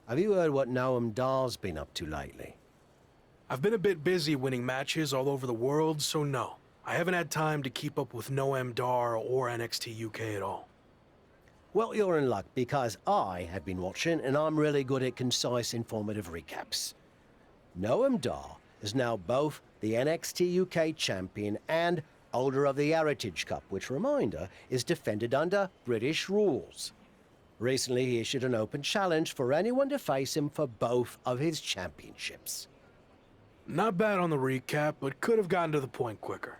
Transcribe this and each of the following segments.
Have you heard what Noam Dar's been up to lately? I've been a bit busy winning matches all over the world, so no. I haven't had time to keep up with Noam Dar or NXT UK at all. Well, you're in luck, because I have been watching, and I'm really good at concise, informative recaps. Noam Dar is now both the NXT UK champion and holder of the Heritage Cup, which, reminder, is defended under British rules. Recently, he issued an open challenge for anyone to face him for both of his championships. Not bad on the recap, but could have gotten to the point quicker.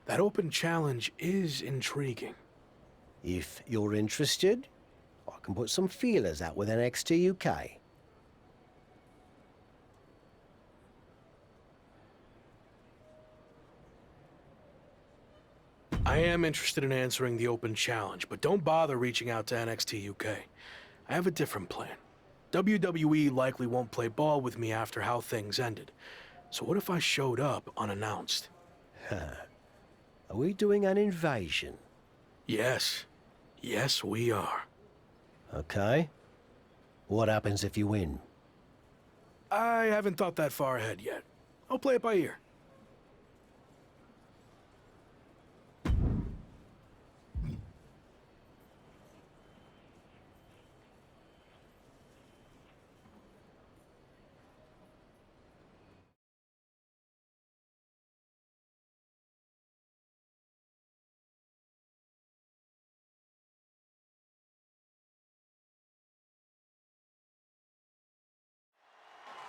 That open challenge is intriguing. If you're interested, I can put some feelers out with NXT UK. I am interested in answering the open challenge, but don't bother reaching out to NXT UK. I have a different plan. WWE likely won't play ball with me after how things ended. So what if I showed up unannounced? Are we doing an invasion? Yes. Yes, we are. Okay. What happens if you win? I haven't thought that far ahead yet. I'll play it by ear.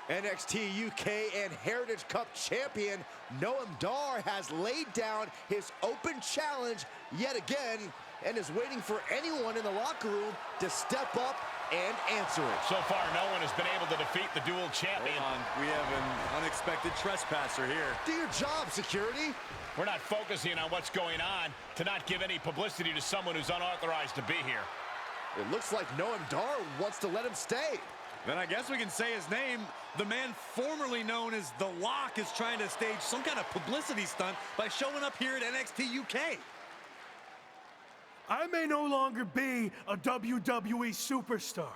NXT UK and Heritage Cup champion Noam Dar has laid down his open challenge yet again and is waiting for anyone in the locker room to step up and answer it. So far, no one has been able to defeat the dual champion. Hold on. We have an unexpected trespasser here. Do your job, security. We're not focusing on what's going on to not give any publicity to someone who's unauthorized to be here. It looks like Noam Dar wants to let him stay. Then I guess we can say his name. The man formerly known as The Lock is trying to stage some kind of publicity stunt by showing up here at NXT UK. I may no longer be a WWE superstar,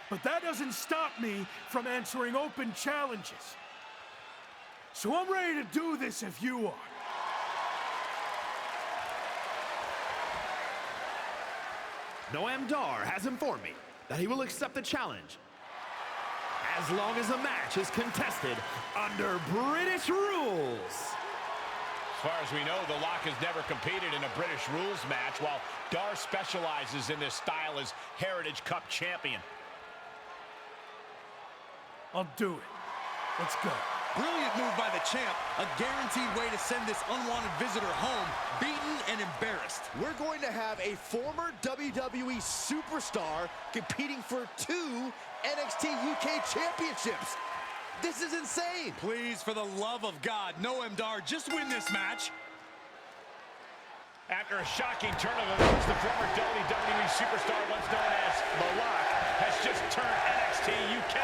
but that doesn't stop me from answering open challenges. So I'm ready to do this if you are. Noam Dar has informed me that he will accept the challenge as long as the match is contested under British rules. As far as we know, The Lock has never competed in a British rules match, while Dar specializes in this style as Heritage Cup champion. I'll do it. Let's go. Brilliant move by the champ. A guaranteed way to send this unwanted visitor home, beaten and embarrassed. We're going to have a former WWE superstar competing for 2 NXT UK championships. This is insane. Please, for the love of God, Noam Dar, just win this match. After a shocking turn of events, the former WWE superstar, once known as The Lock, has just turned NXT UK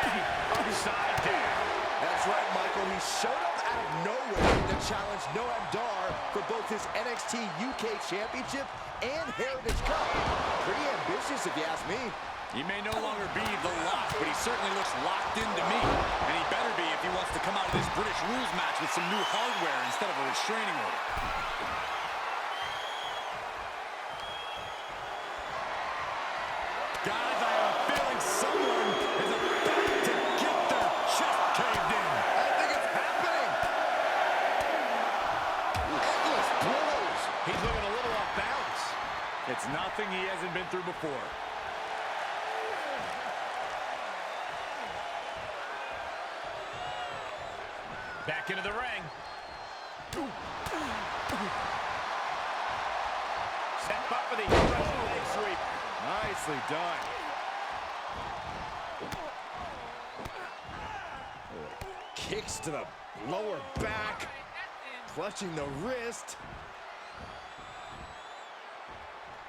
upside down. That's right, Michael. He showed up out of nowhere to challenge Noam Dar for both his NXT UK Championship and Heritage Cup. Pretty ambitious, if you ask me. He may no longer be The Lock, but he certainly looks locked into me. And he better be if he wants to come out of this British rules match with some new hardware instead of a restraining order. Guys, I have a feeling someone is about to get their chest caved in. I think it's happening. Endless blows. He's looking a little off balance. It's nothing he hasn't been through before. Back into the ring. Step up for the leg sweep. Nicely done. Kicks to the lower back, clutching the wrist.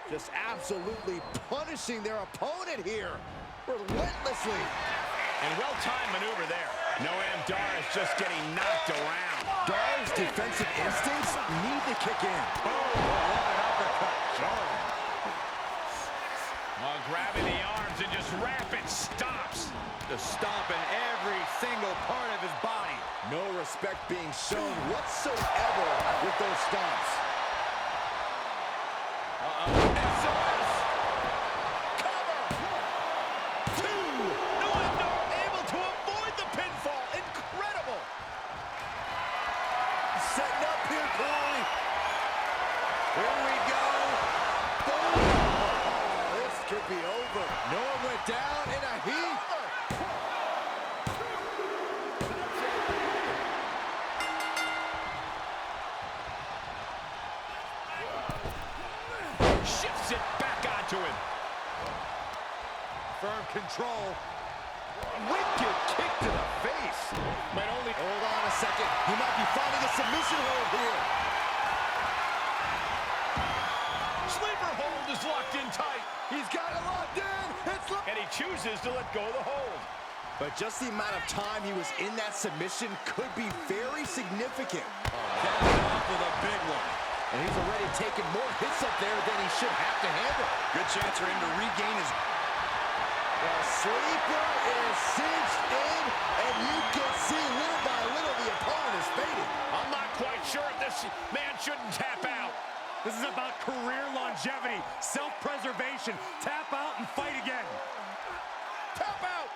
Just absolutely punishing their opponent here, relentlessly. And well-timed maneuver there. Noam Dar is just getting knocked around. Dar's defensive instincts need to kick in. Oh, what an uppercut. While grabbing the arms moves and just rapid stops. Just stomping every single part of his body. No respect being shown whatsoever with those stomps. SOS. Cover. 2. Noam Dar able to avoid the pinfall. Incredible. Setting up here, Corey. Here we go. Boom. Oh, this could be over. Noam went down in a heap. Shifts it back onto him. Firm control. Wicked kick to the face. Might only... Hold on a second. He might be finding a submission hold here. Sleeper hold is locked in tight. He's got it locked in. And he chooses to let go of the hold. But just the amount of time he was in that submission could be very significant. Capping off with a big one. And he's already taken more hits up there than he should have to handle. Good chance for him to regain his... The sleeper is cinched in, and you can see little by little the opponent is fading. I'm not quite sure if this man shouldn't tap out. This is about career longevity, self-preservation. Tap out and fight again. Tap out.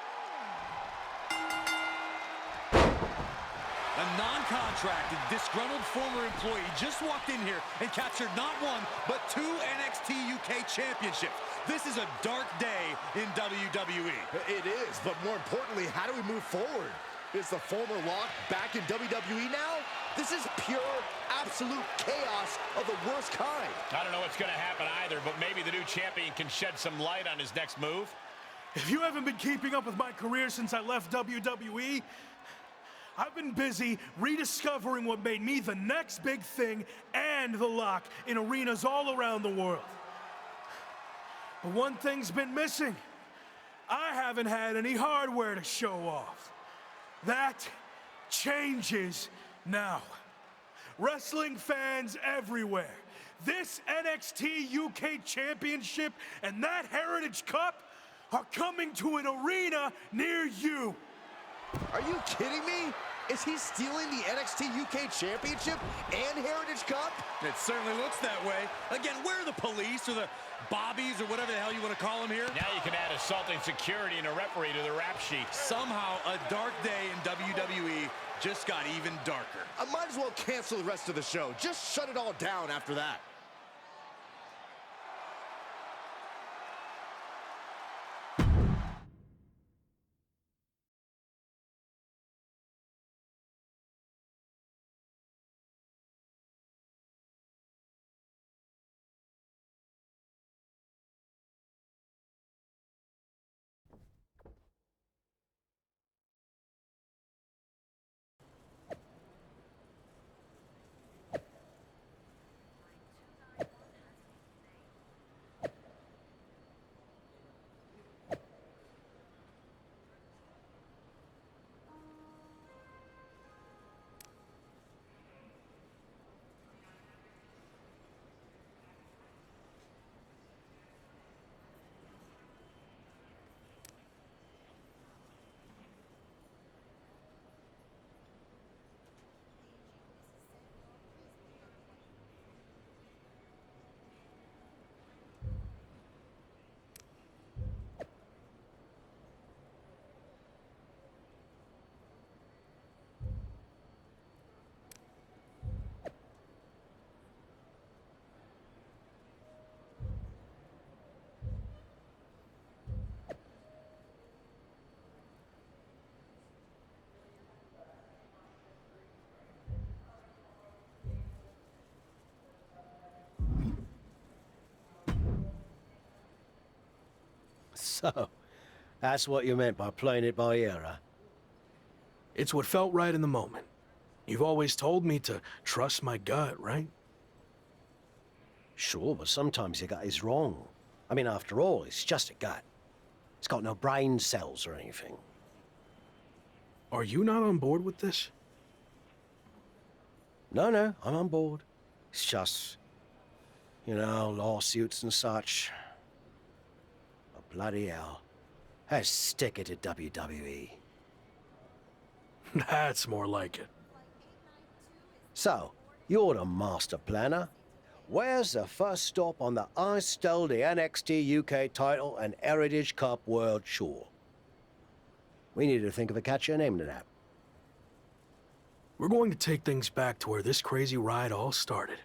A non-contracted, disgruntled former employee just walked in here and captured not one, but 2 NXT UK championships. This is a dark day in WWE. It is, but more importantly, how do we move forward? Is the former Lock back in WWE now? This is pure, absolute chaos of the worst kind. I don't know what's going to happen either, but maybe the new champion can shed some light on his next move. If you haven't been keeping up with my career since I left WWE, I've been busy rediscovering what made me the next big thing and the Lock in arenas all around the world. But one thing's been missing. I haven't had any hardware to show off. That changes now. Wrestling fans everywhere, this NXT UK Championship and that Heritage Cup are coming to an arena near you. Are you kidding me? Is he stealing the NXT UK Championship and Heritage Cup? It certainly looks that way. Again, where are the police or the bobbies or whatever the hell you want to call them here? Now you can add assaulting security and a referee to the rap sheet. Somehow, a dark day in WWE just got even darker. I might as well cancel the rest of the show. Just shut it all down after that. So, that's what you meant by playing it by ear, huh? It's what felt right in the moment. You've always told me to trust my gut, right? Sure, but sometimes your gut is wrong. I mean, after all, it's just a gut. It's got no brain cells or anything. Are you not on board with this? No, I'm on board. It's just, you know, lawsuits and such. But bloody hell, Stick it to WWE. That's more like it. So, you're the master planner. Where's the first stop on the I Stole the NXT UK title and Heritage Cup World Tour? We need to think of a catchier name to that. We're going to take things back to where this crazy ride all started.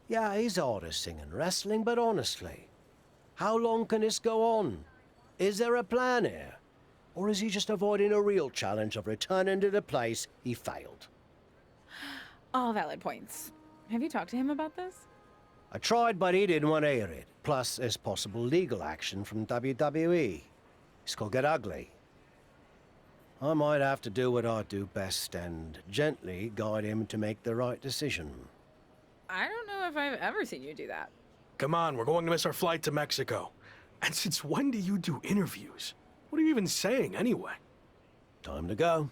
Yeah, he's hard as singing wrestling, but honestly, how long can this go on? Is there a plan here? Or is he just avoiding a real challenge of returning to the place he failed? All valid points. Have you talked to him about this? I tried, but he didn't want to hear it. Plus, there's possible legal action from WWE. This could get ugly. I might have to do what I do best and gently guide him to make the right decision. I don't know if I've ever seen you do that. Come on, we're going to miss our flight to Mexico. And since when do you do interviews? What are you even saying anyway? Time to go.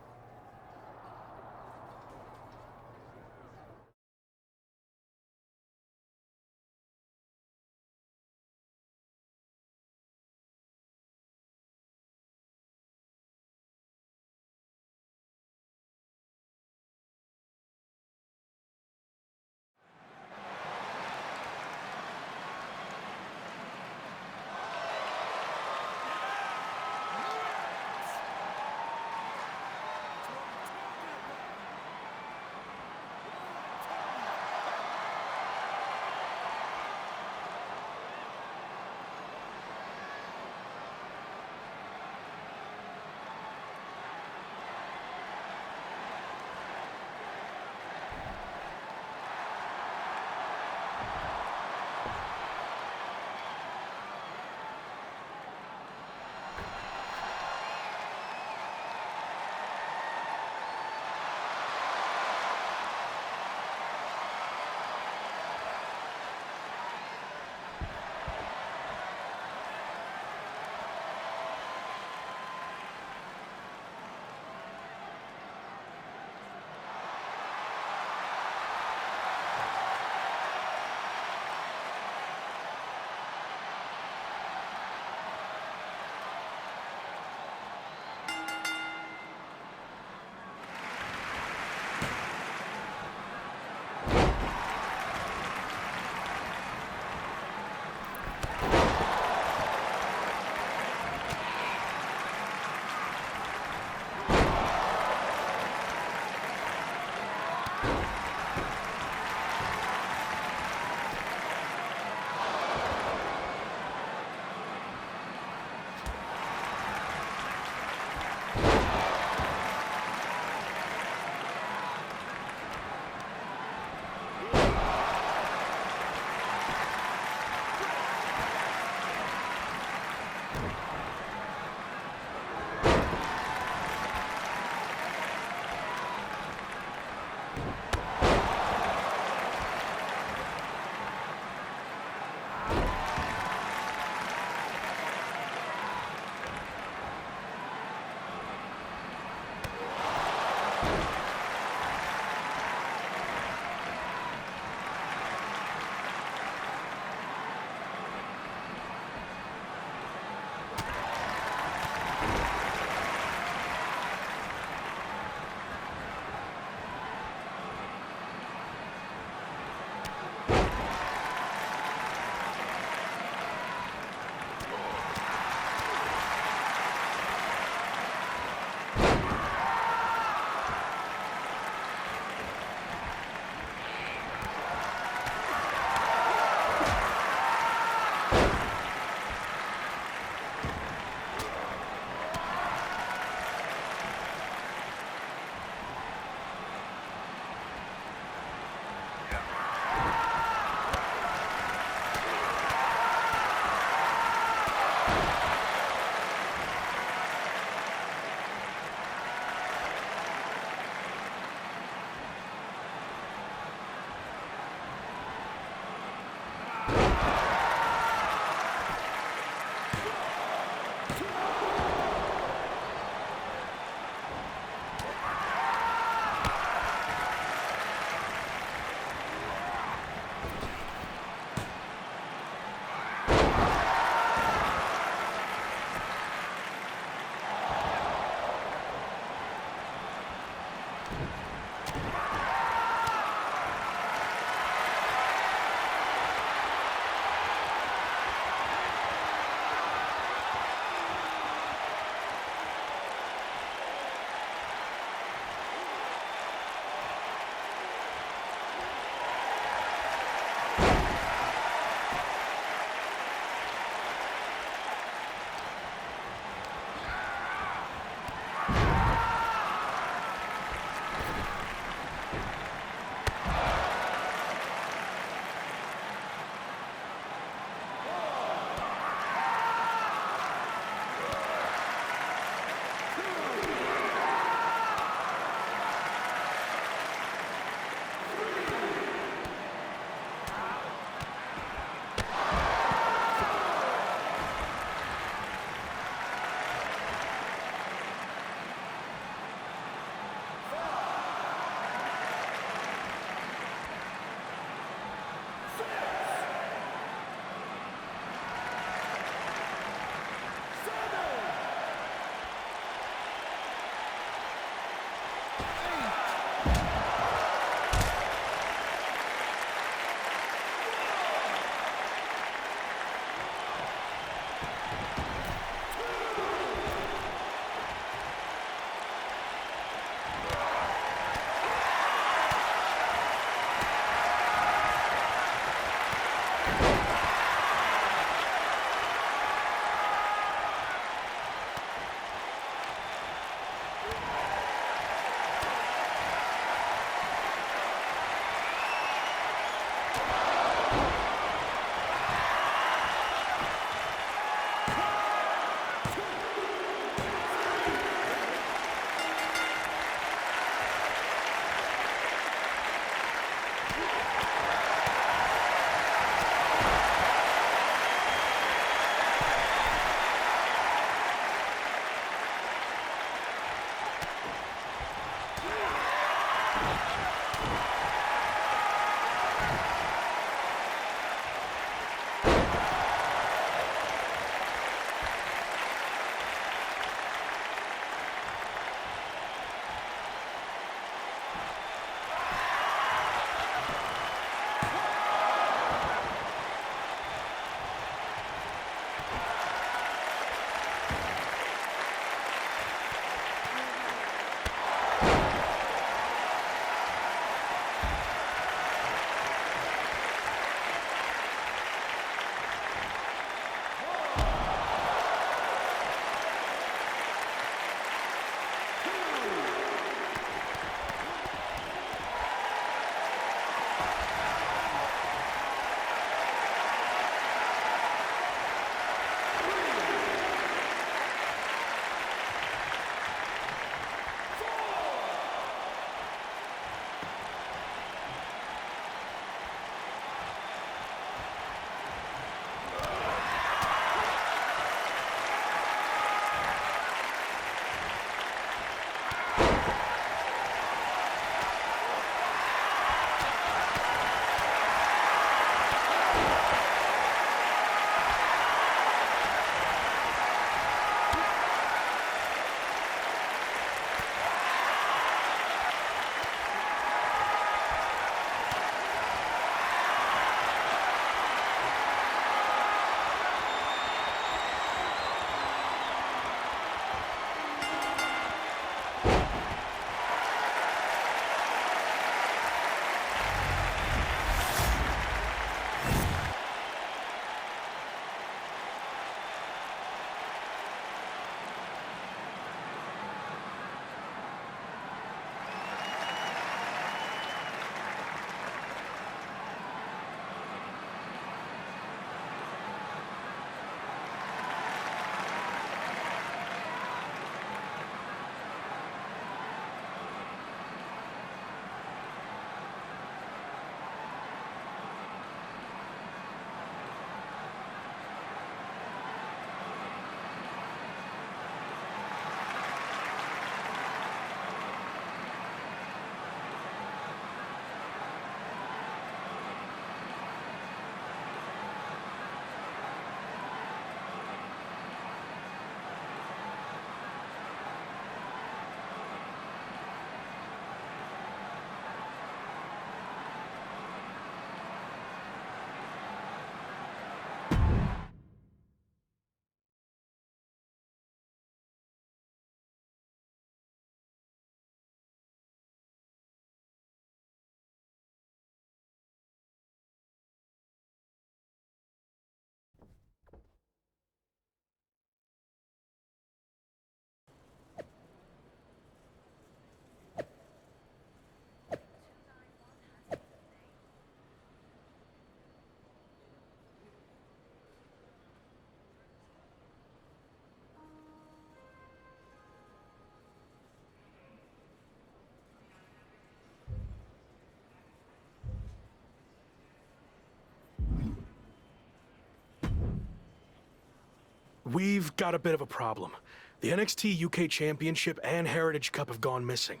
We've got a bit of a problem. The NXT UK Championship and Heritage Cup have gone missing.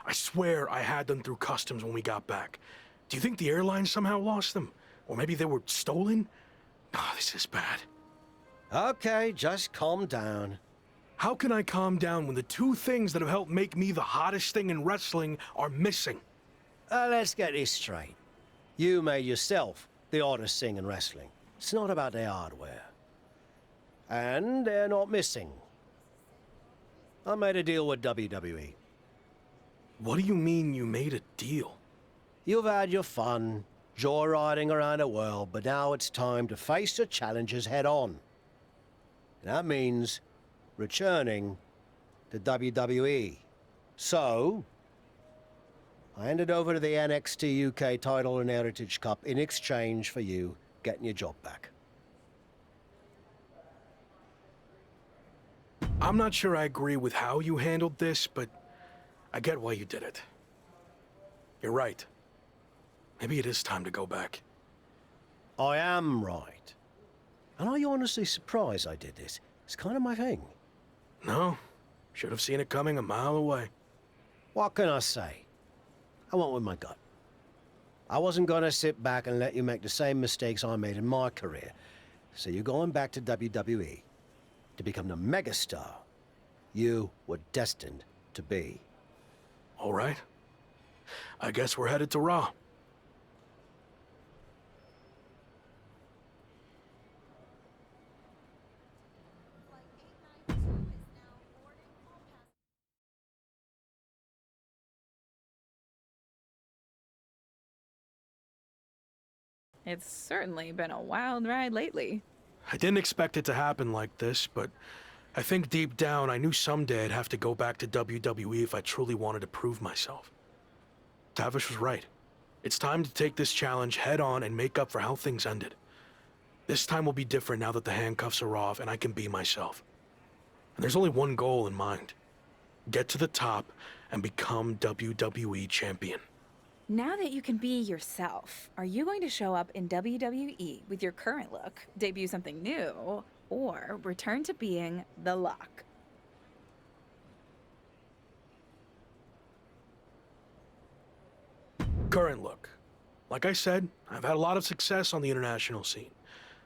I swear I had them through customs when we got back. Do you think the airline somehow lost them? Or maybe they were stolen? Oh, this is bad. Okay, just calm down. How can I calm down when the two things that have helped make me the hottest thing in wrestling are missing? Let's get this straight. You made yourself the hottest thing in wrestling. It's not about their hardware. And they're not missing. I made a deal with WWE. What do you mean you made a deal? You've had your fun, joyriding around the world, but now it's time to face the challenges head on. And that means returning to WWE. So, I handed over to the NXT UK title and Heritage Cup in exchange for you getting your job back. I'm not sure I agree with how you handled this, but I get why you did it. You're right. Maybe it is time to go back. I am right. And are you honestly surprised I did this? It's kind of my thing. No, should have seen it coming a mile away. What can I say? I went with my gut. I wasn't gonna sit back and let you make the same mistakes I made in my career. So you're going back to WWE to become the megastar you were destined to be. All right. I guess we're headed to Raw. It's certainly been a wild ride lately. I didn't expect it to happen like this, but I think deep down I knew someday I'd have to go back to WWE if I truly wanted to prove myself. Tavish was right. It's time to take this challenge head on and make up for how things ended. This time will be different now that the handcuffs are off and I can be myself. And there's only one goal in mind. Get to the top and become WWE champion. Now that you can be yourself, are you going to show up in WWE with your current look, debut something new, or return to being the Lock? Current look. Like I said, I've had a lot of success on the international scene.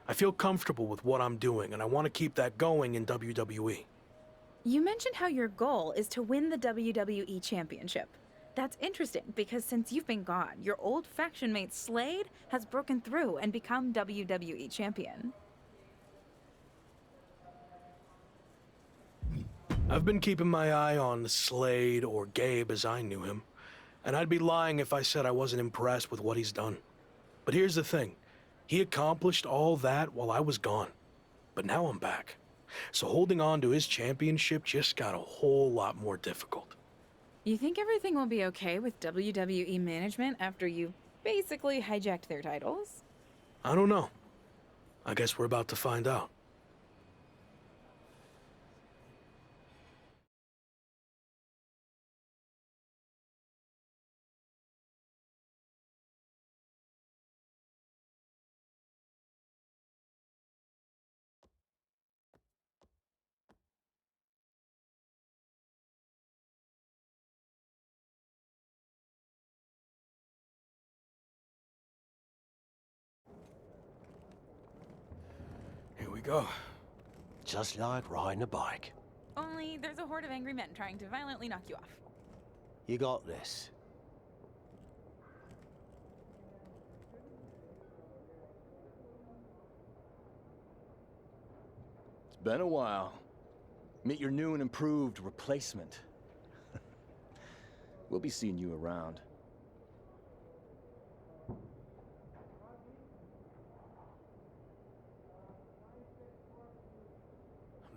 I feel comfortable with what I'm doing, and I want to keep that going in WWE. You mentioned how your goal is to win the WWE Championship. That's interesting because since you've been gone, your old faction mate Slade has broken through and become WWE Champion. I've been keeping my eye on Slade, or Gabe as I knew him, and I'd be lying if I said I wasn't impressed with what he's done. But here's the thing. He accomplished all that while I was gone. But now I'm back. So holding on to his championship just got a whole lot more difficult. You think everything will be okay with WWE management after you basically hijacked their titles? I don't know. I guess we're about to find out. Here we go. Just like riding a bike. Only there's a horde of angry men trying to violently knock you off. You got this. It's been a while. Meet your new and improved replacement. We'll be seeing you around.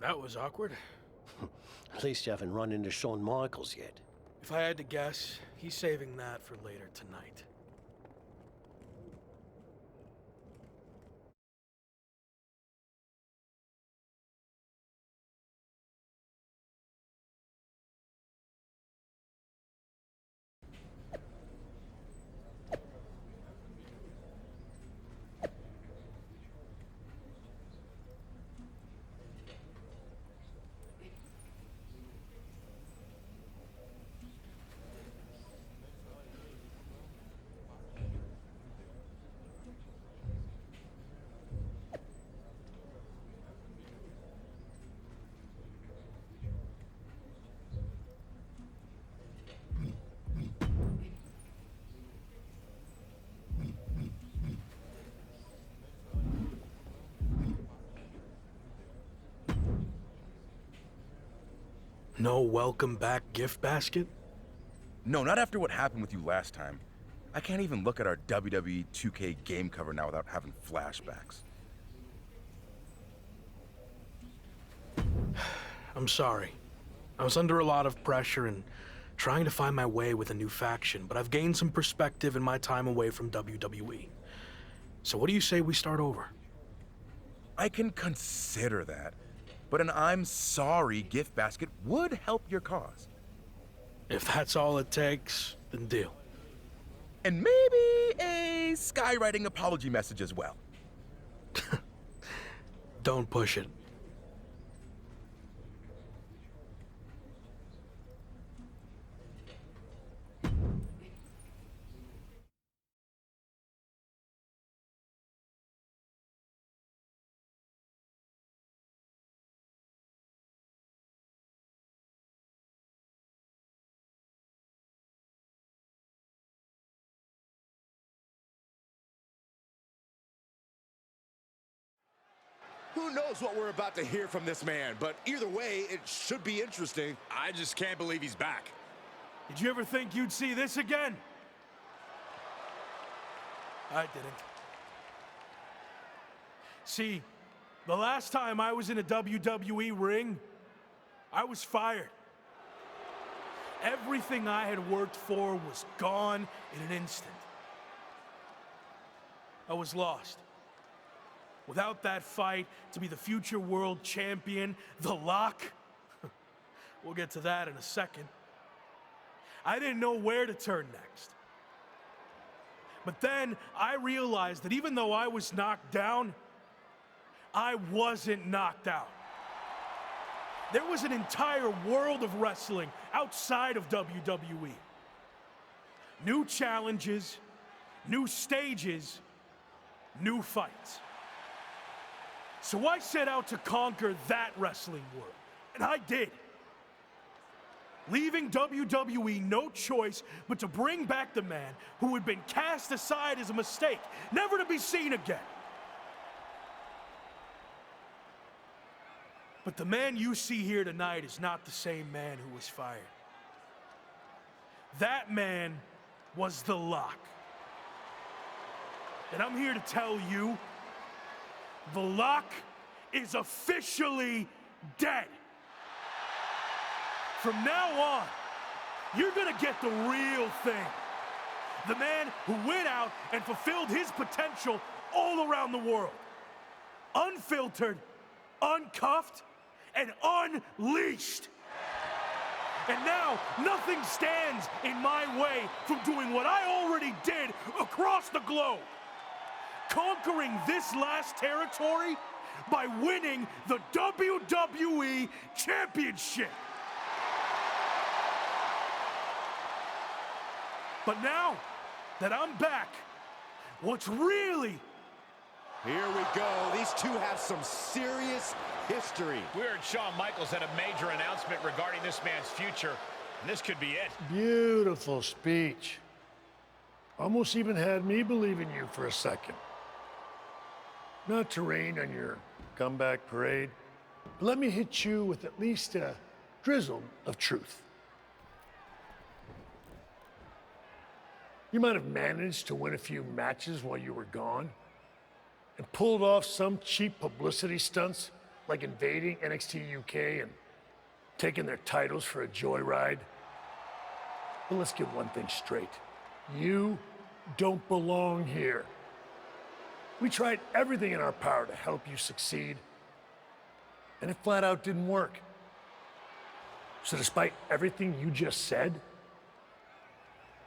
That was awkward. At least you haven't run into Shawn Michaels yet. If I had to guess, he's saving that for later tonight. No welcome back gift basket? No, not after what happened with you last time. I can't even look at our WWE 2K game cover now without having flashbacks. I'm sorry. I was under a lot of pressure and trying to find my way with a new faction, but I've gained some perspective in my time away from WWE. So what do you say we start over? I can consider that, but an I'm sorry gift basket would help your cause. If that's all it takes, then deal. And maybe a skywriting apology message as well. Don't push it. Who knows what we're about to hear from this man, but either way, it should be interesting. I just can't believe he's back. Did you ever think you'd see this again? I didn't. See, the last time I was in a WWE ring, I was fired. Everything I had worked for was gone in an instant. I was lost. Without that fight to be the future world champion, The Lock, we'll get to that in a second. I didn't know where to turn next. But then I realized that even though I was knocked down, I wasn't knocked out. There was an entire world of wrestling outside of WWE. New challenges, new stages, new fights. So I set out to conquer that wrestling world, and I did. Leaving WWE no choice but to bring back the man who had been cast aside as a mistake, never to be seen again. But the man you see here tonight is not the same man who was fired. That man was The Lock. And I'm here to tell you, The Lock is officially dead. From now on, you're gonna get the real thing. The man who went out and fulfilled his potential all around the world. Unfiltered, uncuffed, and unleashed. And now, nothing stands in my way from doing what I already did across the globe. Conquering this last territory by winning the WWE Championship. But now that I'm back, what's really... Here we go. These two have some serious history. We heard Shawn Michaels had a major announcement regarding this man's future, and this could be it. Beautiful speech. Almost even had me believe in you for a second. Not to rain on your comeback parade, but let me hit you with at least a drizzle of truth. You might have managed to win a few matches while you were gone and pulled off some cheap publicity stunts like invading NXT UK and taking their titles for a joyride. But let's get one thing straight. You don't belong here. We tried everything in our power to help you succeed, and it flat out didn't work. So despite everything you just said,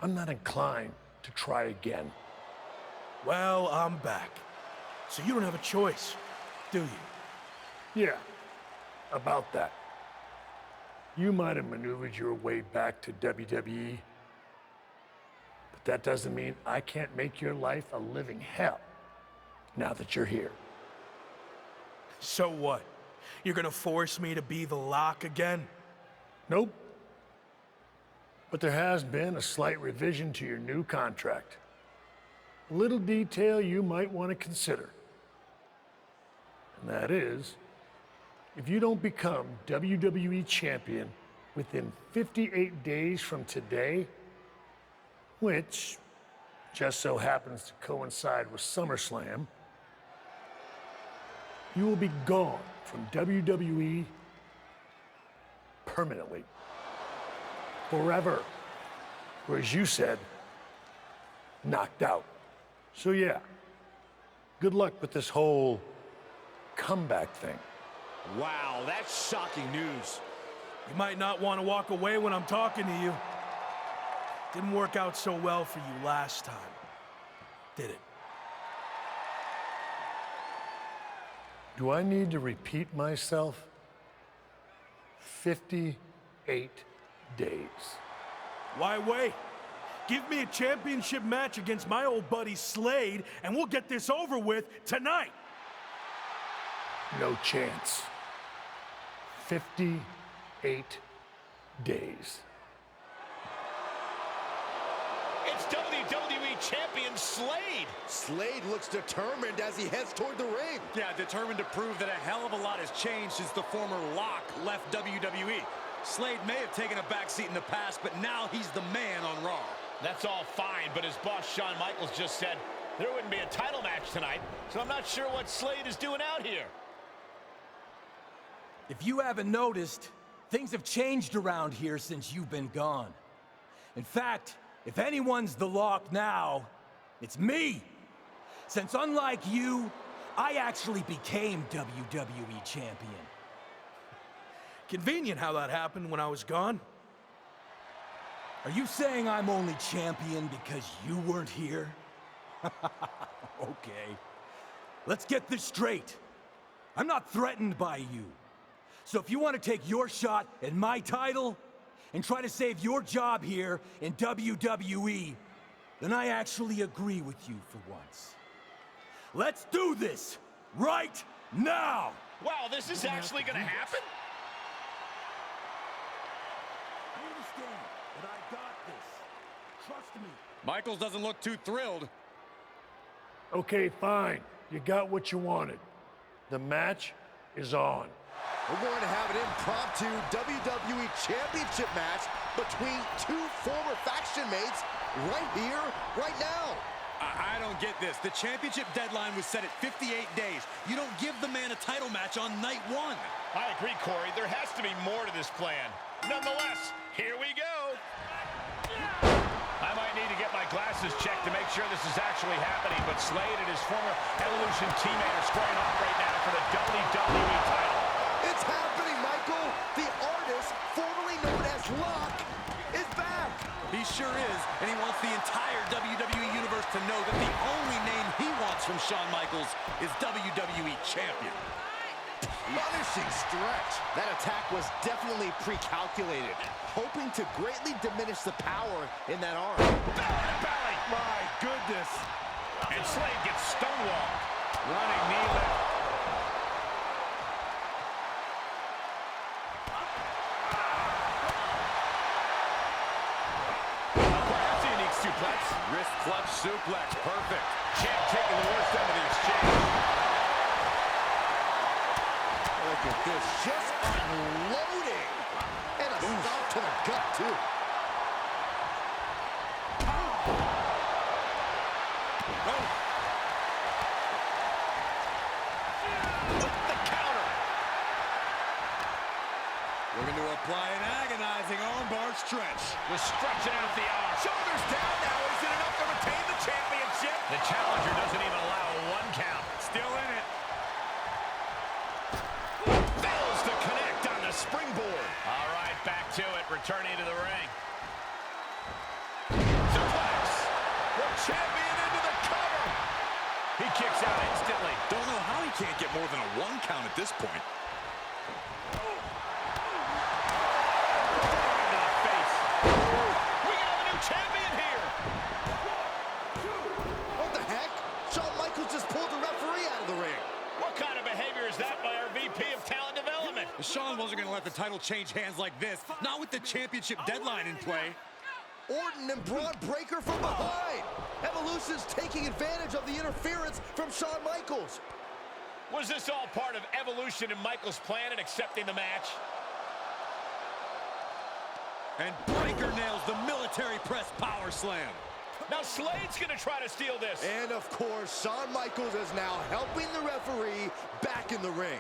I'm not inclined to try again. Well, I'm back. So you don't have a choice, do you? Yeah, about that. You might have maneuvered your way back to WWE, but that doesn't mean I can't make your life a living hell now that you're here. So what? You're gonna force me to be The Lock again? Nope. But there has been a slight revision to your new contract. A little detail you might want to consider. And that is, if you don't become WWE champion within 58 days from today, which just so happens to coincide with SummerSlam, you will be gone from WWE permanently, forever, or as you said, knocked out. So yeah, good luck with this whole comeback thing. Wow, that's shocking news. You might not want to walk away when I'm talking to you. Didn't work out so well for you last time, did it? Do I need to repeat myself? 58 days. Why wait? Give me a championship match against my old buddy Slade, and we'll get this over with tonight. No chance. 58 days. It's WWE Champion Slade. Slade looks determined as he heads toward the ring. Yeah, determined to prove that a hell of a lot has changed since the former Lock left WWE. Slade may have taken a backseat in the past, but now he's the man on Raw. That's all fine, but as boss Shawn Michaels just said, there wouldn't be a title match tonight, so I'm not sure what Slade is doing out here. If you haven't noticed, things have changed around here since you've been gone. In fact, if anyone's the Lock now, it's me. Since unlike you, I actually became WWE Champion. Convenient how that happened when I was gone. Are you saying I'm only champion because you weren't here? Okay. Let's get this straight. I'm not threatened by you. So if you want to take your shot at my title and try to save your job here in WWE, then I actually agree with you for once. Let's do this right now! Wow, this is actually going to happen? I understand that I got this. Trust me. Michaels doesn't look too thrilled. Okay, fine. You got what you wanted. The match is on. We're going to have an impromptu WWE Championship match between two former faction mates right here, right now. I don't get this. The championship deadline was set at 58 days. You don't give the man a title match on night one. I agree, Corey. There has to be more to this plan. Nonetheless, here we go. I might need to get my glasses checked to make sure this is actually happening, but Slade and his former Evolution teammate are squaring off right now for the WWE title. It's happening, Michael. The artist, formerly known as Lock, is back. He sure is, and he wants the entire WWE Universe to know that the only name he wants from Shawn Michaels is WWE Champion. Punishing stretch. That attack was definitely pre-calculated, hoping to greatly diminish the power in that arm. Belly to belly. My goodness. And Slade gets stonewalled. Running knee lift. Perhaps a unique suplex. Wrist clutch suplex, perfect. Champ taking the worst end of the exchange. Look at this, just unloading. And a stop to the gut, too. The counter. Looking to apply an agonizing armbar stretch. Just stretching out the arm. Shoulders down now. Is it enough to retain the championship? The challenger doesn't even allow a one count. Still in it. Fails to connect on the springboard. All right, back to it. Returning to the ring. Suplex. The champion into the cover. He kicks out instantly. Don't know how he can't get more than a one count at this point. Into the face. We got a new champion here. What the heck? Shawn Michaels just pulled the referee out of the ring. What kind of behavior is that by our VP of Talent Development? Shawn wasn't going to let the title change hands like this, not with the championship deadline in play. Orton and Braun Breaker from behind. Evolution's taking advantage of the interference from Shawn Michaels. Was this all part of Evolution and Michaels' plan in accepting the match? And Breaker nails the military press power slam. Now Slade's gonna try to steal this. And of course, Shawn Michaels is now helping the referee back in the ring.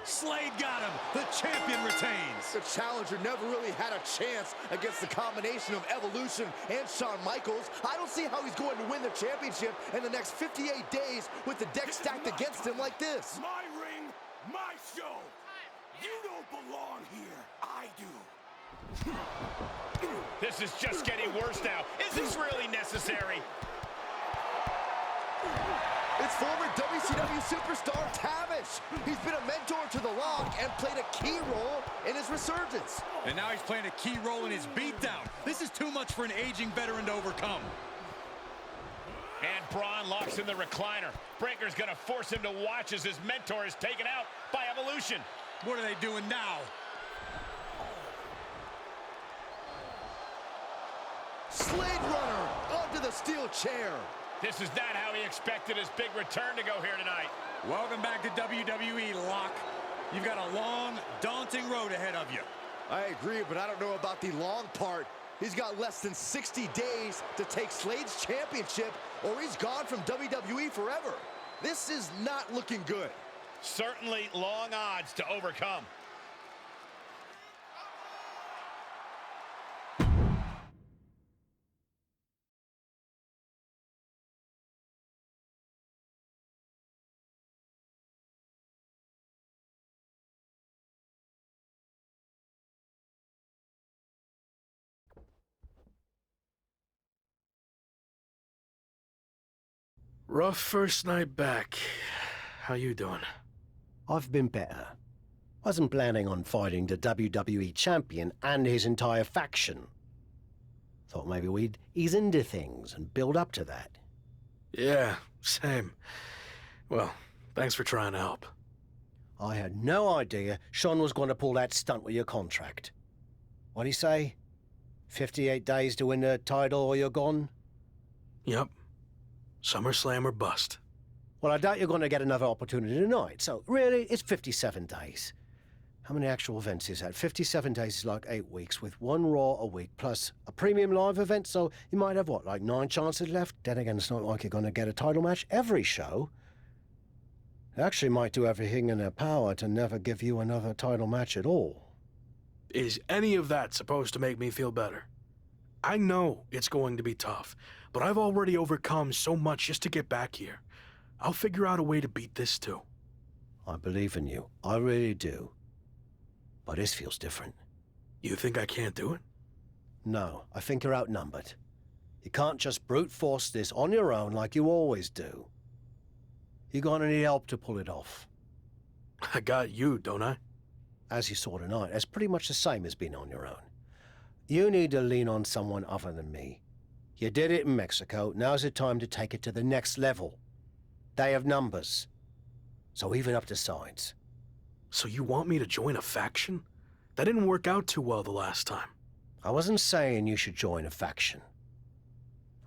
Slade got him. The champion retains. The challenger never really had a chance against the combination of Evolution and Shawn Michaels. I don't see how he's going to win the championship in the next 58 days with the deck stacked against him like this. My ring, my show. You don't belong here. I do. This is just getting worse now. Is this really necessary? It's former WCW superstar Tavish. He's been a mentor to The Lock and played a key role in his resurgence. And now he's playing a key role in his beatdown. This is too much for an aging veteran to overcome. And Braun locks in the recliner. Breaker's gonna force him to watch as his mentor is taken out by Evolution. What are they doing now? Slade runner onto the steel chair. This is not how he expected his big return to go here tonight. Welcome back to WWE, Lock. You've got a long, daunting road ahead of you. I agree, but I don't know about the long part. He's got less than 60 days to take Slade's championship, or he's gone from WWE forever. This is not looking good. Certainly long odds to overcome. Rough first night back. How you doing? I've been better. Wasn't planning on fighting the WWE champion and his entire faction. Thought maybe we'd ease into things and build up to that. Yeah, same. Well, thanks for trying to help. I had no idea Shawn was going to pull that stunt with your contract. What'd he say? 58 days to win the title or you're gone? Yep. SummerSlam or bust. Well, I doubt you're going to get another opportunity tonight, so really, it's 57 days. How many actual events is that? 57 days is like 8 weeks, with one Raw a week, plus a premium live event, so you might have, what, like 9 chances left? Then again, it's not like you're going to get a title match every show. They actually might do everything in their power to never give you another title match at all. Is any of that supposed to make me feel better? I know it's going to be tough, but I've already overcome so much just to get back here. I'll figure out a way to beat this too. I believe in you. I really do. But this feels different. You think I can't do it? No, I think you're outnumbered. You can't just brute force this on your own like you always do. You're gonna need help to pull it off. I got you, don't I? As you saw tonight, that's pretty much the same as being on your own. You need to lean on someone other than me. You did it in Mexico, now's the time to take it to the next level. They have numbers. So even up the sides. So you want me to join a faction? That didn't work out too well the last time. I wasn't saying you should join a faction.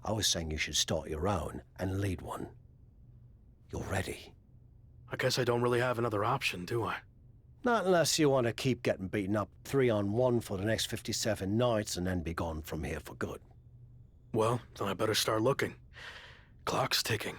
I was saying you should start your own and lead one. You're ready. I guess I don't really have another option, do I? Not unless you want to keep getting beaten up 3-on-1 for the next 57 nights and then be gone from here for good. Well, then I better start looking. Clock's ticking.